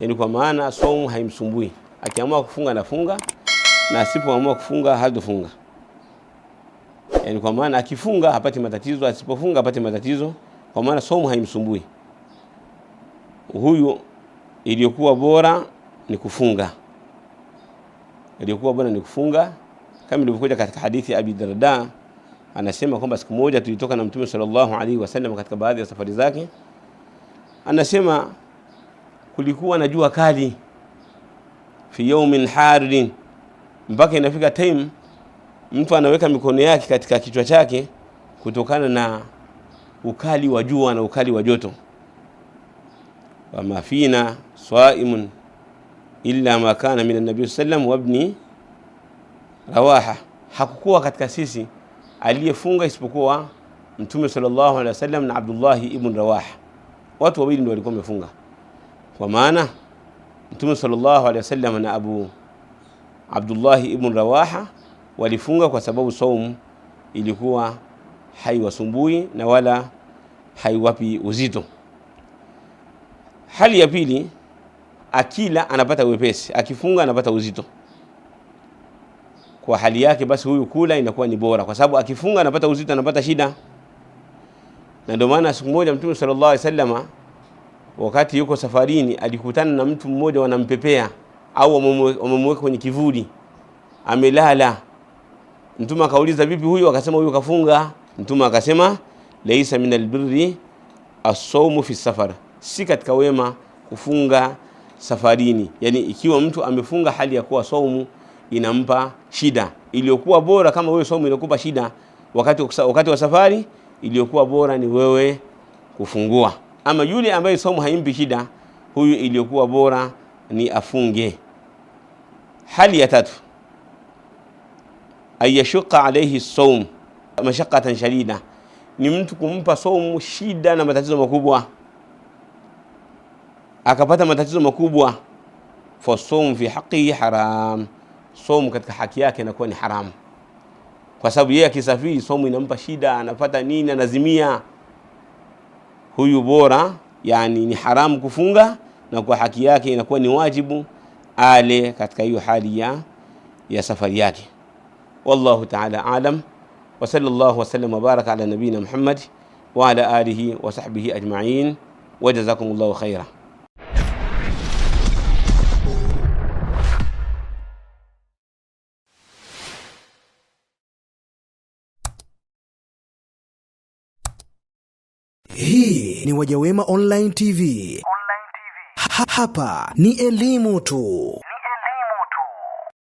Yani kwa maana saumu haimsumbui. Akiamua kufunga anafunga, na asipoamua kufunga hatofunga. Yani kwa maana akifunga hapati matatizo, asipofunga hapati matatizo, kwa maana saumu haimsumbui. Huyu iliyokuwa bora ni kufunga. Iliyokuwa bora ni kufunga, kama ilivyokuja katika hadithi ya Abi Darda, anasema kwamba siku moja tulitoka na Mtume sallallahu alaihi wasallam katika baadhi ya safari zake. Anasema kulikuwa na jua kali fi yawmin harin, mpaka inafika time mtu anaweka mikono yake katika kichwa chake kutokana na ukali wa jua na ukali wa joto. Wa mafina swaimun illa ma kana min an-nabiy sallam wa ibn Rawaha, hakukuwa katika sisi aliyefunga isipokuwa Mtume sallallahu alaihi wasallam na Abdullah ibn Rawaha. Watu wawili ndio walikuwa wamefunga. Kwa maana Mtume sallallahu alaihi wasallam na Abdullah ibn Rawaha walifunga kwa sababu saumu ilikuwa haiwasumbui na wala haiwapi uzito. Hali ya pili, akila anapata wepesi, akifunga anapata uzito. Kwa hali yake basi huyu kula inakuwa ni bora, kwa sababu akifunga anapata uzito, anapata shida. Na ndio maana siku moja Mtume sallallahu alaihi wasallam wakati yuko safarini alikutana na mtu mmoja wanampepea au wamemweka kwenye kivuli amelala. Mtume akauliza vipi huyu? Akasema huyu kafunga. Mtume akasema laisa minal birri as-sawmu fi safar, si katika wema kufunga safarini. Yani ikiwa mtu amefunga hali ya kuwa saumu inampa shida, iliyokuwa bora kama wewe saumu inakupa shida wakati wa safari, iliyokuwa bora ni wewe kufungua. Ama yule ambaye saumu haimpi shida, huyu iliyokuwa bora ni afunge. Hali ya tatu, ayashuqa alayhi as-sawm mashaqqatan shadida, ni mtu kumpa saumu shida na matatizo makubwa, akapata matatizo makubwa. Fa sawm fi haqqihi haram, saumu katika haki yake inakuwa ni haramu, kwa sababu yeye akisafiri saumu inampa shida, anapata nini, anazimia. Huyu bora yani ni haramu kufunga, na kwa haki yake inakuwa ni wajibu ale katika hiyo hali ya safari yake. Wallahu ta'ala a'lam, wa sallallahu wa sallam wa baraka ala nabina Muhammad wa ala alihi wa sahbihi ajma'in, wa jazakumullahu khaira. Hii ni Wajawema Online TV. Hapa ni elimu tu.